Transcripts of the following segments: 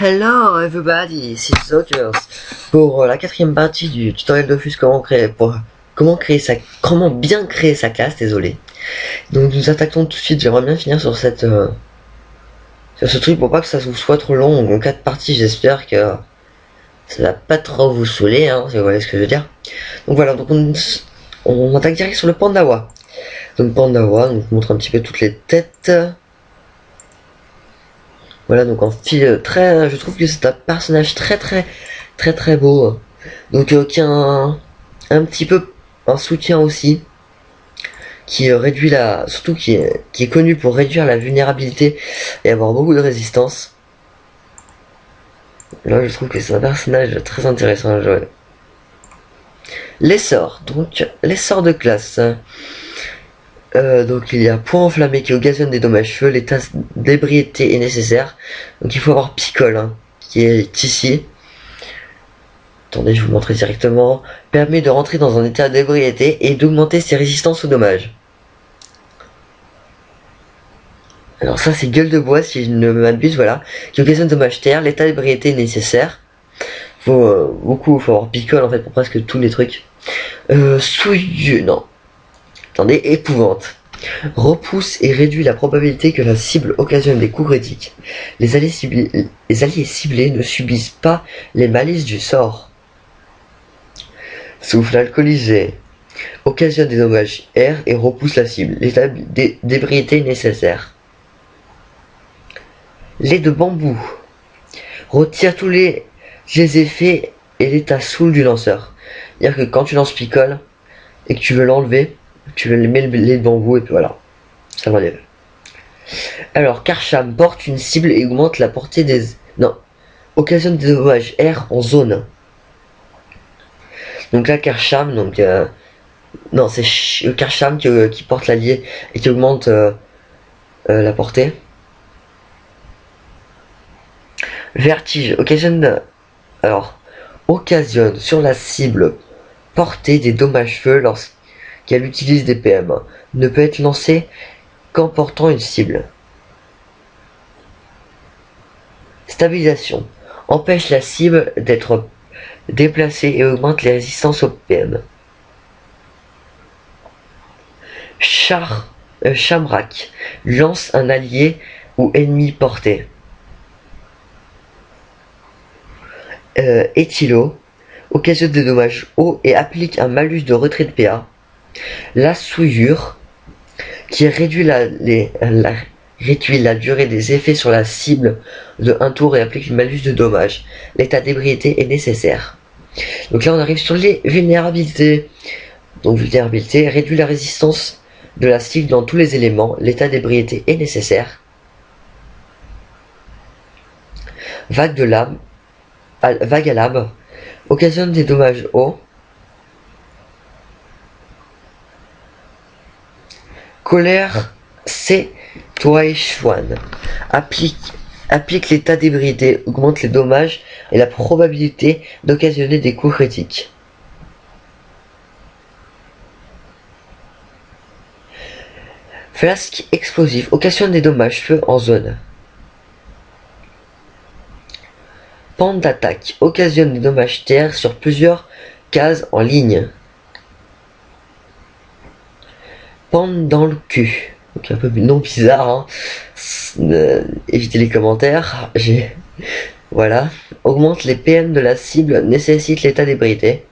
Hello everybody, c'est Soldiers pour la quatrième partie du tutoriel Dofus comment bien créer sa classe, désolé. Donc nous attaquons tout de suite. J'aimerais bien finir sur sur ce truc pour pas que ça vous soit trop long. Donc en 4 parties, j'espère que ça va pas trop vous saouler, hein, si vous voyez ce que je veux dire. Donc voilà, donc on attaque direct sur le Pandawa. Donc Pandawa, donc je vous montre un petit peu toutes les têtes. Voilà, donc en fil très, je trouve que c'est un personnage très beau. Donc qui a un petit peu un soutien aussi, qui réduit surtout qui est connu pour réduire la vulnérabilité et avoir beaucoup de résistance. Là, je trouve que c'est un personnage très intéressant à jouer. Les sorts, donc les sorts de classe. Donc il y a point enflammé qui occasionne des dommages feu, l'état d'ébriété est nécessaire. Donc il faut avoir Picole, hein, qui est ici. Attendez, je vous montrer directement. Permet de rentrer dans un état d'ébriété et d'augmenter ses résistances aux dommages. Alors ça c'est gueule de bois si je ne m'abuse, voilà. Qui occasionne dommages terre, l'état d'ébriété est nécessaire. Faut avoir Picole en fait pour presque tous les trucs. Souilleux, non. Attendez, épouvante. Repousse et réduit la probabilité que la cible occasionne des coups critiques. Les alliés ciblés ne subissent pas les malices du sort. Souffle alcoolisé. Occasionne des dommages air et repousse la cible. L'état d'ébriété nécessaire. Lait de bambou. Retire tous les effets et l'état saoul du lanceur. C'est-à-dire que quand tu lances Picole et que tu veux l'enlever, tu veux mettre le lait de bambou et puis voilà, ça l'enlève. Alors Karcham porte une cible et augmente la portée des... Non, occasionne des dommages air en zone. Donc là Karcham, donc non c'est Karcham qui porte l'allié et qui augmente la portée. Vertige occasionne sur la cible portée des dommages feu lorsqu'elle utilise des PM. Ne peut être lancé qu'en portant une cible. Stabilisation empêche la cible d'être déplacée et augmente les résistances au PM. Shamrak lance un allié ou ennemi porté. Éthilo occasionne des dommages hauts et applique un malus de retrait de PA. La souillure qui réduit la durée des effets sur la cible de un tour et applique une malus de dommages. L'état d'ébriété est nécessaire. Donc là on arrive sur les vulnérabilités. Donc vulnérabilité réduit la résistance de la cible dans tous les éléments. L'état d'ébriété est nécessaire. Vague à lame occasionne des dommages hauts. Colère C. Toaishwan applique l'état d'ébriété, augmente les dommages et la probabilité d'occasionner des coups critiques. Flasque explosif occasionne des dommages feu en zone. Pente d'attaque occasionne des dommages terre sur plusieurs cases en ligne. Pente dans le cul. Donc un peu non bizarre, hein. Évitez les commentaires. Voilà. Augmente les PM de la cible, nécessite l'état d'ébriété.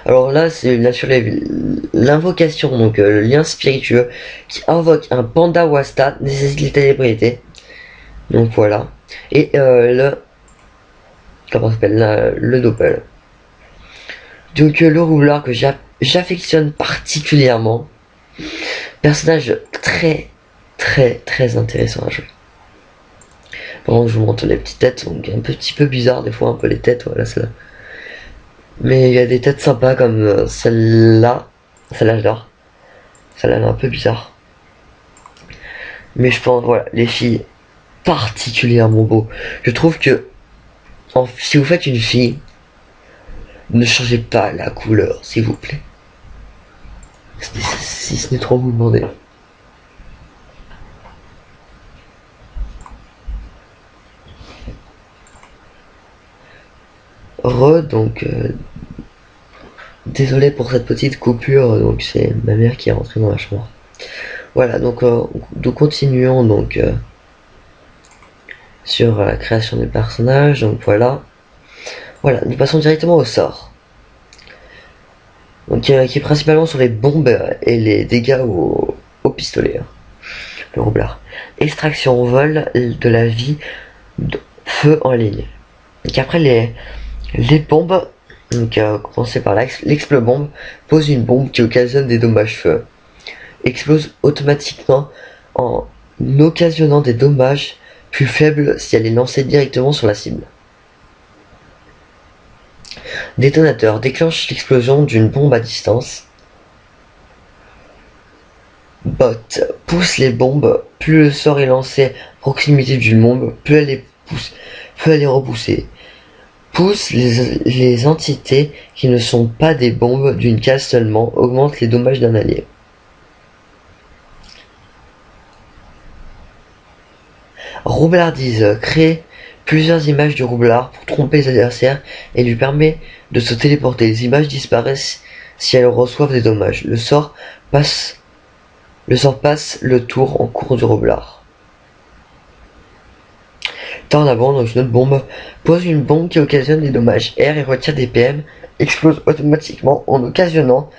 Alors là, c'est bien sûr l'invocation, donc le lien spiritueux, qui invoque un panda wasta, nécessite l'état d'ébriété. Donc voilà. Et comment ça s'appelle, le doppel. Donc le rouleur que j'affectionne particulièrement. Personnage très intéressant à jouer. Par contre, je vous montre les petites têtes, donc un petit peu bizarre des fois, un peu les têtes, voilà, celle-là. Mais il y a des têtes sympas comme celle-là. Celle-là, j'adore. Celle-là, elle est un peu bizarre. Mais je pense, voilà, les filles, particulièrement beau. Je trouve que, si vous faites une fille, ne changez pas la couleur, s'il vous plaît. Si ce n'est trop vous demander. Donc désolé pour cette petite coupure, donc c'est ma mère qui est rentrée dans la chambre. Voilà, donc nous continuons donc sur la création des personnages, donc voilà. Voilà, nous passons directement au sort. Donc qui est principalement sur les bombes et les dégâts au pistolet. Le roublard. Extraction, vol de la vie, feu en ligne. Donc après les bombes, donc commencer par l'explobombe, pose une bombe qui occasionne des dommages feu. Explose automatiquement en occasionnant des dommages plus faibles si elle est lancée directement sur la cible. Détonateur déclenche l'explosion d'une bombe à distance. Bot pousse les bombes, plus le sort est lancé à proximité d'une bombe, plus elle est repoussée. Pousse les entités qui ne sont pas des bombes d'une case seulement, augmente les dommages d'un allié. Roublardise crée plusieurs images du roublard pour tromper les adversaires et lui permet de se téléporter. Les images disparaissent si elles reçoivent des dommages. Le sort passe le tour en cours du roublard. Tornabombe, donc une autre bombe, pose une bombe qui occasionne des dommages air et retire des PM, explose automatiquement en occasionnant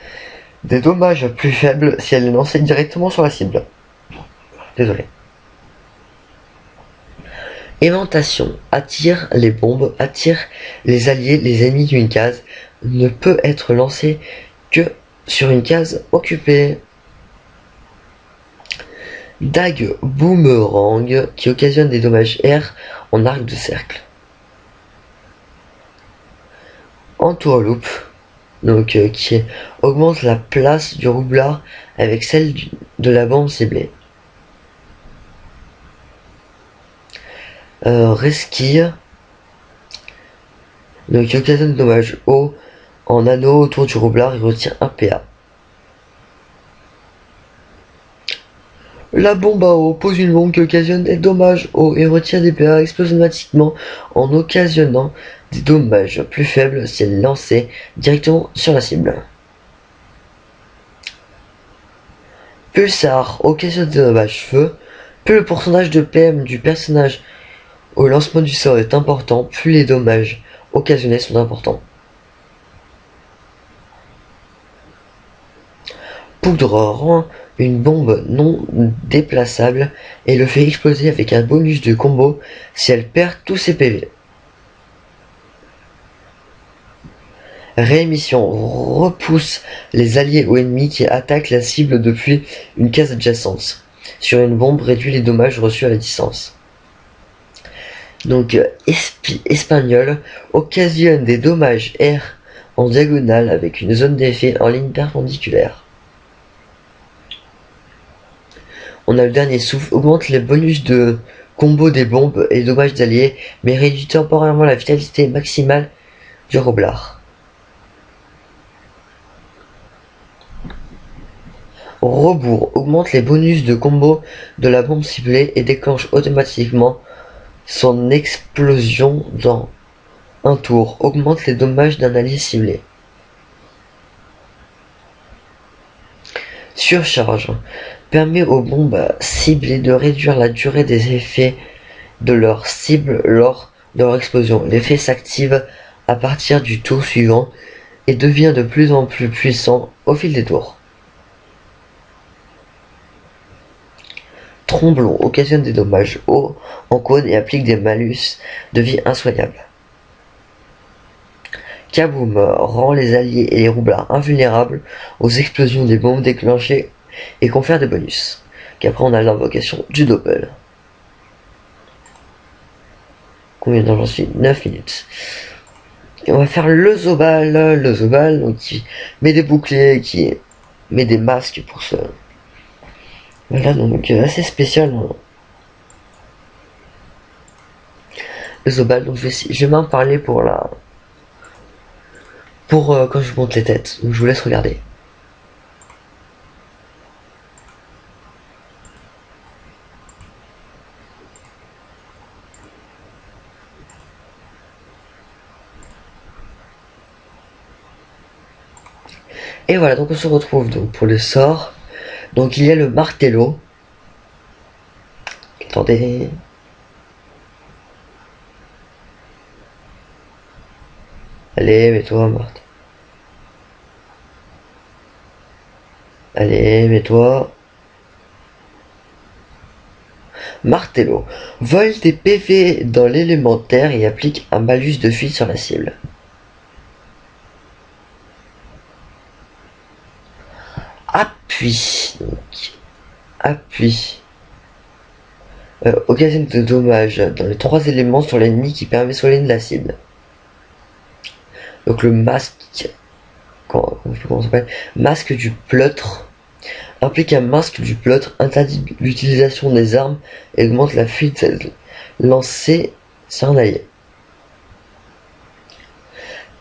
des dommages plus faibles si elle est lancée directement sur la cible. Désolé. Aimantation attire les bombes, attire les alliés, les ennemis d'une case, ne peut être lancé que sur une case occupée. Dague boomerang qui occasionne des dommages air en arc de cercle. Entourloupe, donc qui augmente la place du roublard avec celle de la bombe ciblée. Resquille, donc qui occasionne des dommages hauts en anneau autour du roublard et retire un PA. La bombe à eau pose une bombe qui occasionne des dommages hauts et retire des PA explosionnatiquement en occasionnant des dommages plus faibles si elle est lancée directement sur la cible. Pulsar occasionne des dommages feu. Plus le pourcentage de PM du personnage au lancement du sort est important, plus les dommages occasionnés sont importants. Poudre rend une bombe non déplaçable et le fait exploser avec un bonus de combo si elle perd tous ses PV. Réémission repousse les alliés ou ennemis qui attaquent la cible depuis une case adjacente. Sur une bombe, réduit les dommages reçus à la distance. Donc espagnol occasionne des dommages air en diagonale avec une zone d'effet en ligne perpendiculaire. On a le dernier souffle, augmente les bonus de combo des bombes et dommages d'alliés, mais réduit temporairement la vitalité maximale du roublard. Rebours augmente les bonus de combo de la bombe ciblée et déclenche automatiquement son explosion dans un tour. Augmente les dommages d'un allié ciblé. Surcharge permet aux bombes ciblées de réduire la durée des effets de leur cible lors de leur explosion. L'effet s'active à partir du tour suivant et devient de plus en plus puissant au fil des tours. Tromblon occasionne des dommages hauts en cône et applique des malus de vie insoignables. Kaboom rend les alliés et les roublards invulnérables aux explosions des bombes déclenchées et confère des bonus. Qu'après on a l'invocation du Doppel. Combien de temps j'en suis? 9 minutes. Et on va faire le Zobal, donc qui met des boucliers, qui met des masques pour ce... Voilà, donc assez spécial. Hein. Le Zobal, donc je vais m'en parler pour la... Pour quand je monte les têtes, donc je vous laisse regarder. Et voilà, donc on se retrouve donc pour le sort. Donc il y a le martello. Attendez. Allez, mets-toi, Marthe. Allez, mets-toi. Martello. Vole des PV dans l'élémentaire et applique un malus de fuite sur la cible. Appui. Donc, appui. Occasionne de dommages dans les 3 éléments sur l'ennemi qui permet soigner de la cible. Donc le masque. Comment ça s'appelle? Masque du pleutre. Implique un masque du pleutre, interdit l'utilisation des armes et augmente la fuite lancée sur un allié.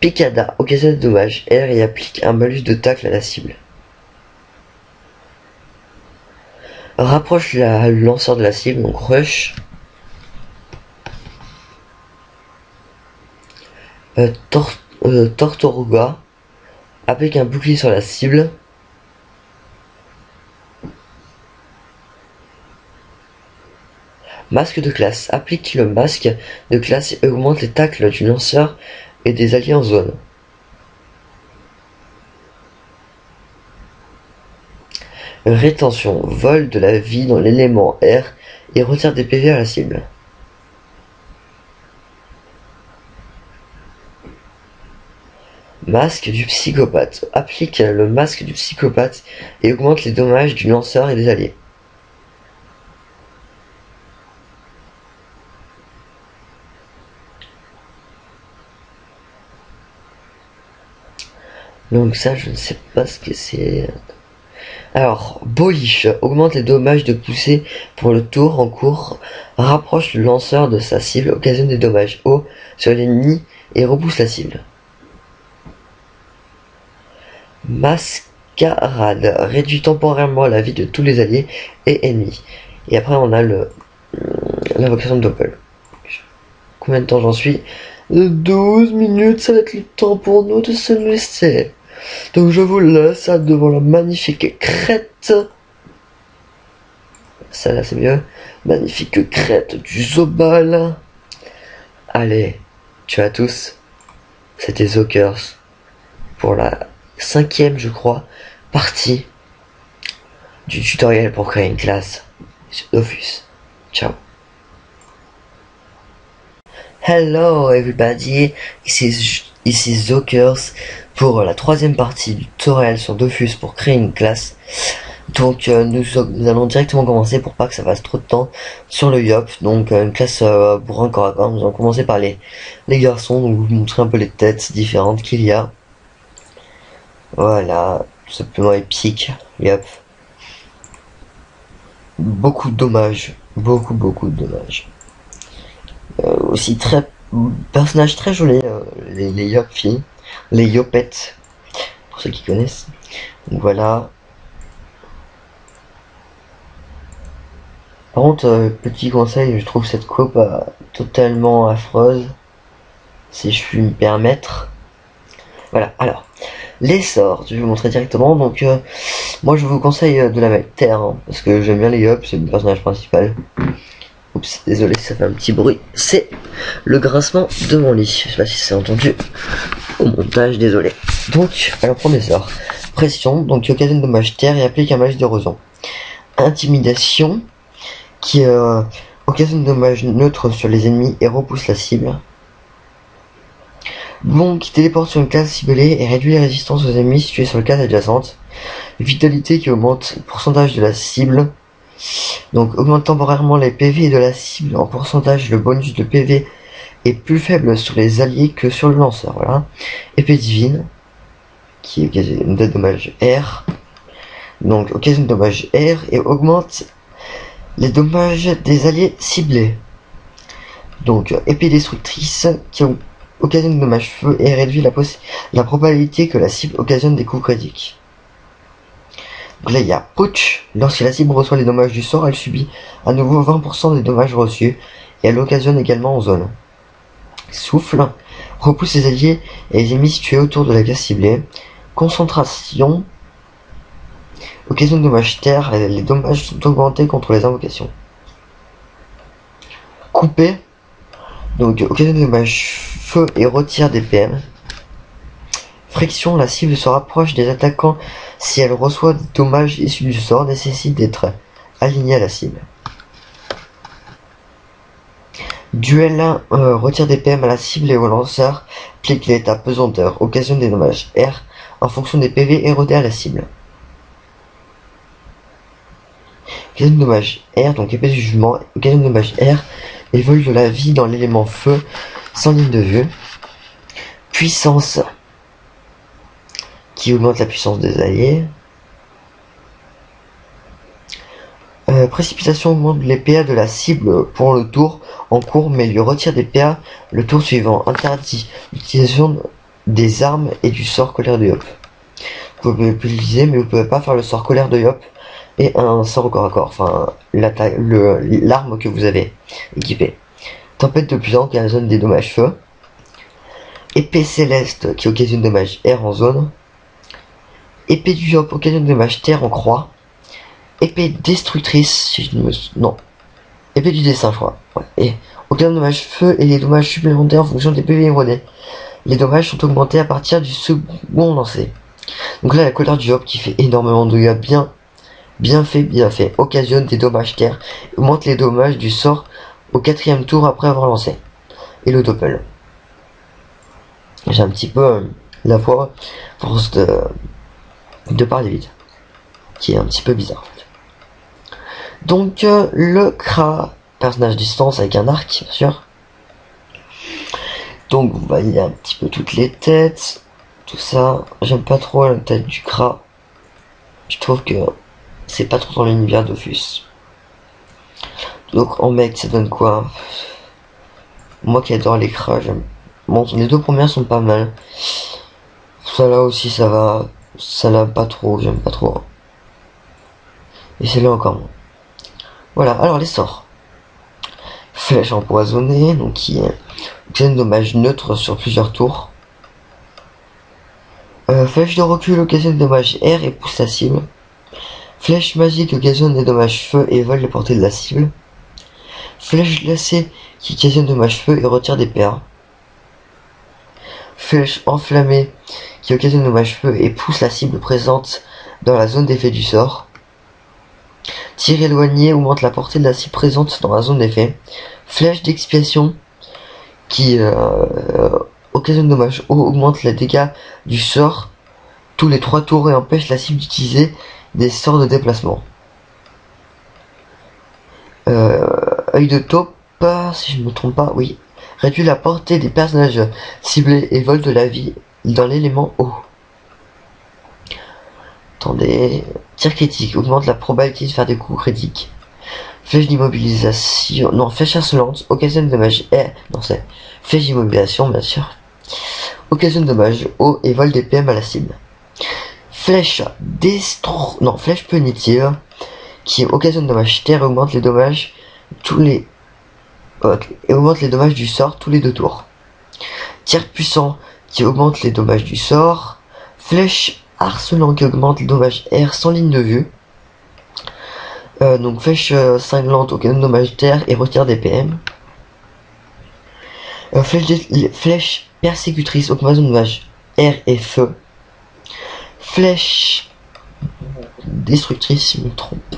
Picada, occasionne de dommages, R et applique un malus de tacle à la cible. Rapproche le lanceur de la cible, donc rush. Tortoruga, applique un bouclier sur la cible. Masque de classe. Applique le masque de classe et augmente les tacles du lanceur et des alliés en zone. Rétention. Vole de la vie dans l'élément R et retire des PV à la cible. Masque du psychopathe. Applique le masque du psychopathe et augmente les dommages du lanceur et des alliés. Donc ça, je ne sais pas ce que c'est. Alors, Boliche augmente les dommages de poussée pour le tour en cours, rapproche le lanceur de sa cible, occasionne des dommages hauts sur l'ennemi et repousse la cible. Mascarade réduit temporairement la vie de tous les alliés et ennemis. Et après, on a l'invocation de Doppel. Combien de temps j'en suis? 12 minutes, ça va être le temps pour nous de se laisser. Donc je vous laisse devant la magnifique crête. Ça là c'est mieux. Magnifique crête du Zobal. Allez, ciao à tous. C'était Zokers pour la 5e je crois partie du tutoriel pour créer une classe sur Dofus. Ciao. Hello everybody, ici Zokers pour la 3e partie du tutoriel sur Dofus pour créer une classe. Donc nous allons directement commencer pour pas que ça fasse trop de temps sur le Yop. Donc une classe pour un corps à corps. Nous allons commencer par les garçons, donc vous montrer un peu les têtes différentes qu'il y a. Voilà, tout simplement épique, Yop. Beaucoup de dommages, beaucoup de dommages. Aussi personnage très joli, les Yop filles, les Yopettes, pour ceux qui connaissent. Donc voilà. Par contre, petit conseil, je trouve cette coupe totalement affreuse, si je puis me permettre. Voilà, alors, les sorts, je vais vous montrer directement. Donc, moi je vous conseille de la mettre terre, hein, parce que j'aime bien les Yop, c'est le personnage principal. Oups, désolé, ça fait un petit bruit. C'est le grincement de mon lit. Je sais pas si c'est entendu au montage, désolé. Donc, alors premier sort. Pression, donc qui occasionne dommage terre et applique un malus d'érosion. Intimidation, qui occasionne dommage neutre sur les ennemis et repousse la cible. Bon, qui téléporte sur une case ciblée et réduit les résistances aux ennemis situés sur la case adjacente. Vitalité qui augmente le pourcentage de la cible. Donc augmente temporairement les PV de la cible en pourcentage. Le bonus de PV est plus faible sur les alliés que sur le lanceur. Voilà. Épée divine qui occasionne de dommage R. Donc occasionne de dommage R et augmente les dommages des alliés ciblés. Donc épée destructrice qui occasionne de dommage feu et réduit la probabilité que la cible occasionne des coups critiques. Donc là il y a Putsch. Lorsque la cible reçoit les dommages du sort, elle subit à nouveau 20% des dommages reçus et elle occasionne également en zone. Souffle repousse les alliés et les ennemis situés autour de la case ciblée. Concentration. Occasion de dommages terre, les dommages sont augmentés contre les invocations. Couper. Donc occasion de dommages feu et retire des PM. Friction, la cible se rapproche des attaquants si elle reçoit des dommages issus du sort, nécessite d'être alignée à la cible. Duel 1, retire des PM à la cible et au lanceur, clique l'état pesanteur, occasionne des dommages R en fonction des PV érodés à la cible. Occasionne de dommages R, donc épée du jugement, occasionne de dommages R et vol de la vie dans l'élément feu sans ligne de vue. Puissance, qui augmente la puissance des alliés. Précipitation augmente les PA de la cible pour le tour en cours mais lui retire des PA le tour suivant. Interdit l'utilisation des armes et du sort colère de Yop. Vous pouvez l'utiliser mais vous pouvez pas faire le sort colère de Yop et un sort au corps à corps, enfin l'arme que vous avez équipée. Tempête de puissance qui occasionne des dommages feu. Épée céleste qui occasionne des dommages air en zone. Épée du Yop occasionne des dommages terre en croix. Épée destructrice, si je ne me... Non. Épée du dessin, je crois. Ouais. Et aucun dommage feu et les dommages supplémentaires en fonction des PV érodés. Les dommages sont augmentés à partir du second lancé. Donc là, la colère du Yop qui fait énormément de dégâts, bien fait. Occasionne des dommages terre. Augmente les dommages du sort au 4e tour après avoir lancé. Et le doppel. J'ai un petit peu la voix, force de parler vite. Qui est un petit peu bizarre. Donc le Kra, personnage distance avec un arc bien sûr. Donc vous voyez un petit peu toutes les têtes, tout ça. J'aime pas trop la tête du Kra. Je trouve que c'est pas trop dans l'univers d'Ophus. Donc en mec ça donne quoi? Moi qui adore les Kra, j'aime. Bon, les deux premières sont pas mal. Ça là aussi ça va. Ça là pas trop, j'aime pas trop. Et c'est là encore moins. Voilà, alors les sorts. Flèche empoisonnée, donc qui est un dommage neutre sur plusieurs tours. Flèche de recul occasionne des dommages air et pousse la cible. Flèche magique occasionne des dommages feu et vole les portées de la cible. Flèche glacée qui occasionne des dommages feu et retire des PA. Flèche enflammée qui occasionne des dommages feu et pousse la cible présente dans la zone d'effet du sort. Tir éloigné augmente la portée de la cible présente dans la zone d'effet. Flèche d'expiation qui occasionne dommage haut augmente les dégâts du sort tous les 3 tours et empêche la cible d'utiliser des sorts de déplacement. Œil de taupe, si je ne me trompe pas, oui. Réduit la portée des personnages ciblés et vole de la vie dans l'élément eau. Attendez, tir critique, augmente la probabilité de faire des coups critiques. Flèche d'immobilisation, non, flèche insolente, occasionne de dommage, non c'est, flèche d'immobilisation bien sûr. Occasionne de dommage haut et vole des PM à la cible. Flèche flèche punitive, qui occasionne de dommage terre et augmente les dommages et augmente les dommages du sort tous les 2 tours. Tir puissant, qui augmente les dommages du sort. Flèche harcelant qui augmente les dommages air sans ligne de vue. Donc flèche cinglante aucun dommage terre et retire des PM. Flèche persécutrice augmente les dommages air et feu. Flèche destructrice si je me trompe.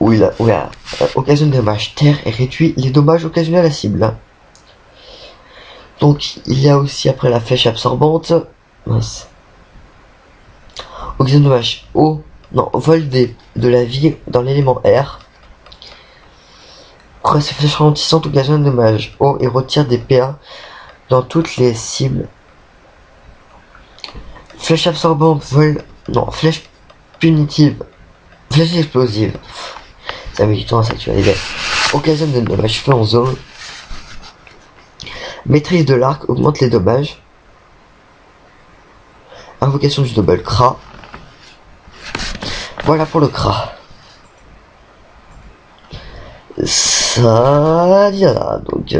Oui occasionne des dommages terre et réduit les dommages occasionnés à la cible. Donc il y a aussi après la flèche absorbante. Mince. Occasionne de dommages haut, vol de la vie dans l'élément air. Après ces flèches ralentissantes occasionnent de dommages haut et retire des PA dans toutes les cibles. Flèche absorbante, flèche punitive, flèche explosive. Ça met du temps à s'actualiser. Occasionne de dommages feu en zone. Maîtrise de l'arc augmente les dommages. Invocation du double Kra. Voilà pour le Kra. Ça, donc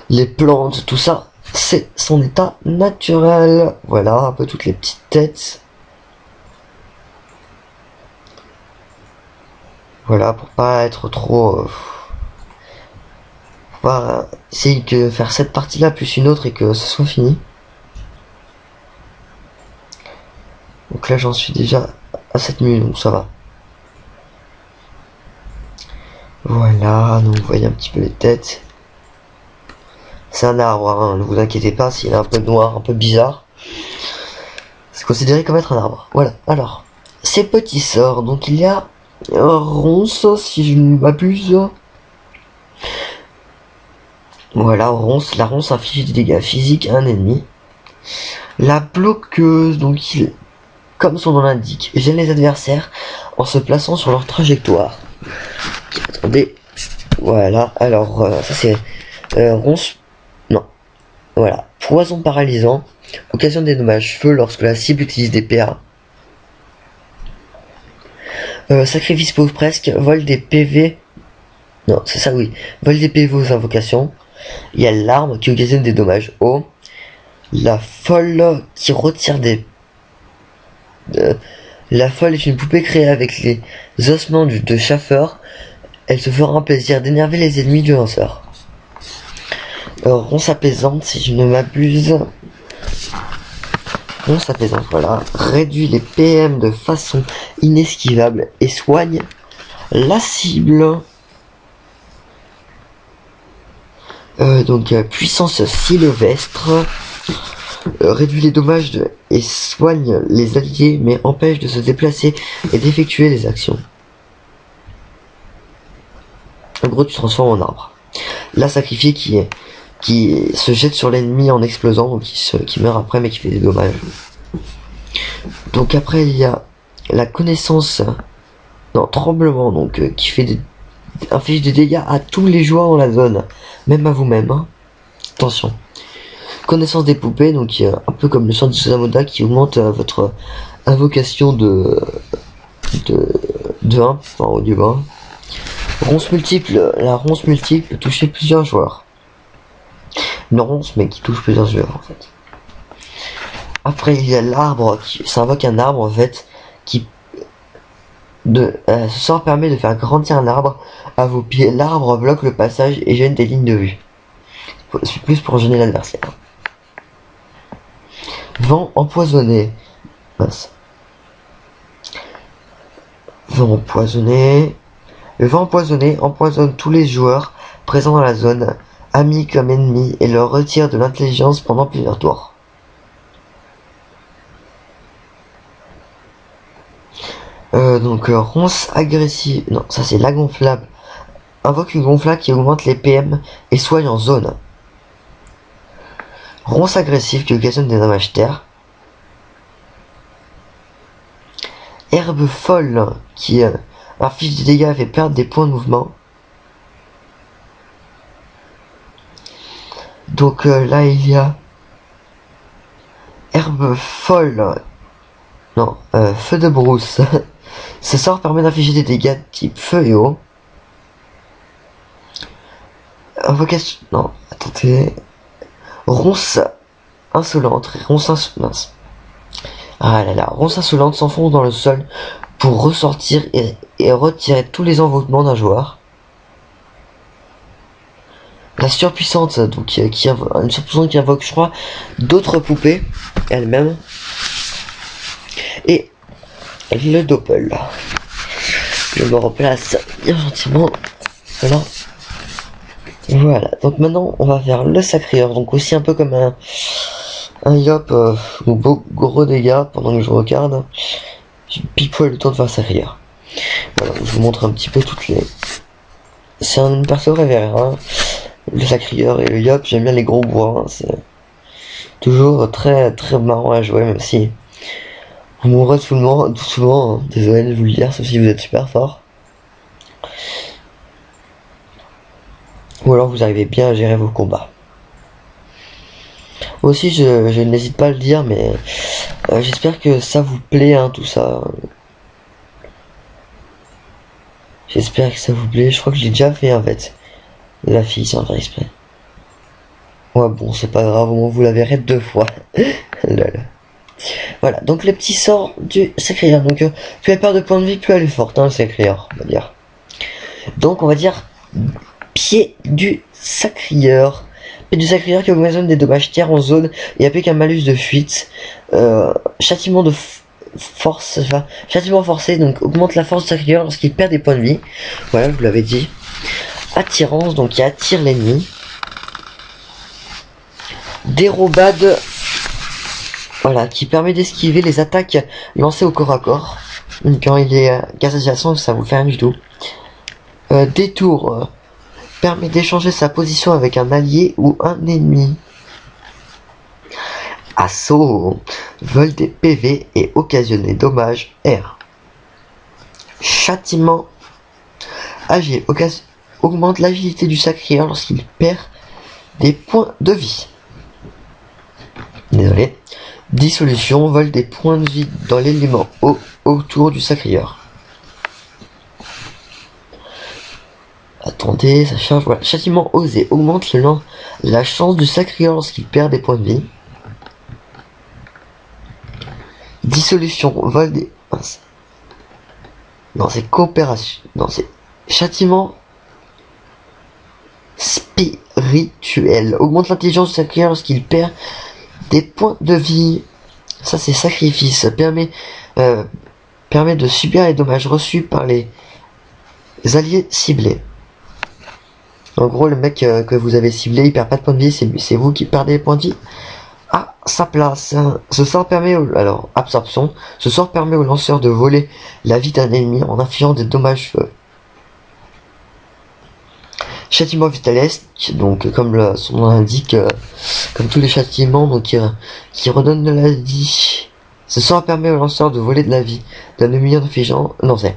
les plantes, tout ça. c'est son état naturel. Voilà, un peu toutes les petites têtes. Voilà, pour pas être trop... on va essayer de faire cette partie-là plus une autre et que ce soit fini. Donc là, j'en suis déjà à 7 minutes, donc ça va. Voilà, donc vous voyez un petit peu les têtes. C'est un arbre, hein, ne vous inquiétez pas s'il est un peu noir, un peu bizarre. C'est considéré comme être un arbre. Voilà, alors, ces petits sorts, donc il y a Ronce, si je ne m'abuse. Voilà, Ronce, la Ronce inflige des dégâts physiques à un ennemi. La bloqueuse, donc il, comme son nom l'indique, gêne les adversaires en se plaçant sur leur trajectoire. Attendez, voilà, alors ça c'est Ronce, non, voilà, poison paralysant, occasionne des dommages feu lorsque la cible utilise des PA. Sacrifice pauvre presque, vole des PV, non c'est ça oui, vole des PV aux invocations. Il y a l'arme qui occasionne des dommages hauts. La folle qui retire des... la folle est une poupée créée avec les ossements de Schaffer. Elle se fera un plaisir d'énerver les ennemis du lanceur. Ronce apaisante, si je ne m'abuse. Ronce apaisante, voilà. Réduit les PM de façon inesquivable et soigne la cible. Donc puissance sylvestre. Réduit les dommages et soigne les alliés, mais empêche de se déplacer et d'effectuer les actions. En gros, tu transformes en arbre. La sacrifié qui se jette sur l'ennemi en explosant, donc qui meurt après mais qui fait des dommages. Donc après il y a la connaissance, non tremblement, donc qui inflige des dégâts à tous les joueurs dans la zone, même à vous-même. Hein. Attention. Connaissance des poupées, donc un peu comme le sort de Susamoda qui augmente votre invocation de 1, enfin au lieu 1. Ronce multiple, la ronce multiple peut toucher plusieurs joueurs. Une ronce mais qui touche plusieurs joueurs en fait. Après il y a l'arbre, ça invoque un arbre en fait, qui ce sort permet de faire grandir un arbre à vos pieds. L'arbre bloque le passage et gêne des lignes de vue. C'est plus pour gêner l'adversaire. Vent empoisonné. Mince. Vent empoisonné. Le vent empoisonné empoisonne tous les joueurs présents dans la zone, amis comme ennemis, et leur retire de l'intelligence pendant plusieurs tours. Donc ronce agressive, non ça c'est la gonflable. Invoque une gonflable qui augmente les PM et soigne en zone. Ronce agressive qui occasionne des dommages terre. Herbe folle qui inflige des dégâts et fait perdre des points de mouvement. Donc là il y a herbe folle. Non, feu de brousse. Ce sort permet d'infliger des dégâts type feu et eau. Invocation. Non, attendez. Ronce insolente. Mince. Ah là là. Ronce insolente s'enfonce dans le sol pour ressortir et retirer tous les envoûtements d'un joueur. La surpuissante, donc une surpuissante qui invoque, je crois, d'autres poupées elle-même. Et le doppel. Je me replace bien gentiment. Voilà. Donc maintenant, on va faire le sacrieur. Donc aussi un peu comme un yop, gros dégâts pendant que je regarde. J'ai pile poil le temps de faire sacrieur. Voilà. Je vous montre un petit peu toutes les. C'est un perso révérend. Hein. Le sacrieur et le yop, j'aime bien les gros bois. Hein. C'est toujours très très marrant à jouer, même si on mourra tout souvent, hein. Désolé de vous le dire, sauf si vous êtes super fort. Ou alors vous arrivez bien à gérer vos combats. Aussi, je n'hésite pas à le dire, mais j'espère que ça vous plaît, hein, tout ça. J'espère que ça vous plaît. Je crois que j'ai déjà fait en fait la fille sans faire exprès. Ouais, bon, c'est pas grave, au moins vous la verrez 2 fois. Lol. Voilà, donc le petit sort du Sacrieur. Donc, plus elle perd de points de vie, plus elle est forte, hein, le Sacrieur, on va dire. Donc, on va dire pied du Sacrieur. Pied du Sacrieur qui augmente des dommages tiers en zone et applique un malus de fuite. Châtiment de force, enfin, châtiment forcé, donc augmente la force du Sacrieur lorsqu'il perd des points de vie. Voilà, je vous l'avais dit. Attirance, donc il attire l'ennemi. Dérobade, voilà, qui permet d'esquiver les attaques lancées au corps à corps. Quand il est adjacent, ça vous fait rien du tout. Détour, permet d'échanger sa position avec un allié ou un ennemi. Assaut, vole des PV et occasionne des dommages R. Châtiment, agir, augmente l'agilité du Sacrieur lorsqu'il perd des points de vie. Désolé. Dissolution, vole des points de vie dans l'élément autour du Sacrieur. Attendez, ça charge. Voilà. Châtiment osé augmente la chance du Sacrieur lorsqu'il perd des points de vie. Dissolution, vol des... Non, c'est coopération. Non, c'est châtiment spirituel. Augmente l'intelligence du Sacrieur lorsqu'il perd des points de vie. Ça, c'est sacrifice. Permet de subir les dommages reçus par les alliés ciblés. En gros, le mec que vous avez ciblé, il perd pas de points de vie, c'est vous qui perdez les points de vie à sa place. Ce sort permet alors, absorption. Ce sort permet au lanceur de voler la vie d'un ennemi en infligeant des dommages feu. Châtiment vitalesque, donc comme son nom l'indique, comme tous les châtiments, donc qui redonne de la vie. Ce sort permet au lanceur de voler de la vie d'un ennemi en infligeant, non c'est,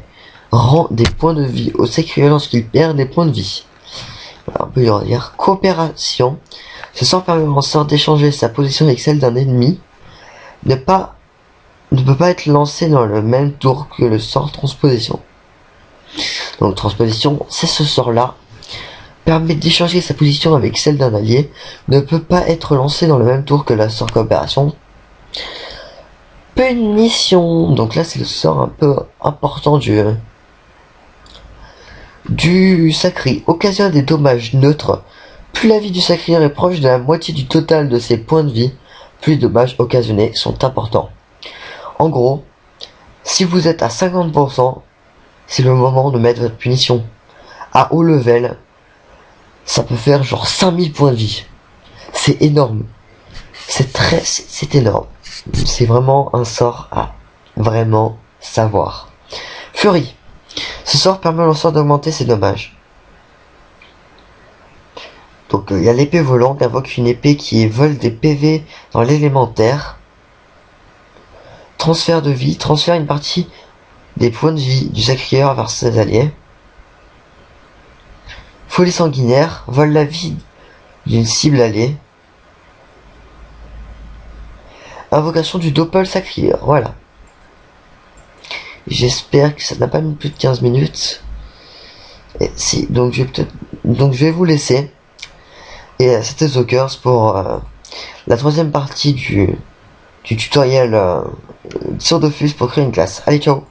rend des points de vie au Sacrieur lorsqu'il perd des points de vie. Voilà, on peut leur dire coopération. Ce sort permet au lanceur d'échanger sa position avec celle d'un ennemi. Ne peut pas être lancé dans le même tour que le sort transposition. Donc transposition, c'est ce sort-là. Permet d'échanger sa position avec celle d'un allié. Ne peut pas être lancé dans le même tour que la sort coopération. Punition. Donc là, c'est le sort un peu important du Sacré. Occasionne des dommages neutres. Plus la vie du Sacrieur est proche de la moitié du total de ses points de vie, plus les dommages occasionnés sont importants. En gros, si vous êtes à 50%, c'est le moment de mettre votre punition. À haut level, ça peut faire genre 5000 points de vie. C'est énorme. C'est énorme. C'est vraiment un sort à vraiment savoir. Fury. Ce sort permet au lanceur d'augmenter ses dommages. Donc il y a l'épée volante, invoque une épée qui vole des PV dans l'élémentaire. Transfert de vie, transfère une partie des points de vie du Sacrieur vers ses alliés. Folie sanguinaire, vole la vie d'une cible alliée. Invocation du Doppel Sacrieur, voilà. J'espère que ça n'a pas mis plus de 15 minutes. Et si, donc je vais vous laisser. Et c'était Zokers pour la troisième partie du tutoriel sur Dofus pour créer une classe. Allez, ciao!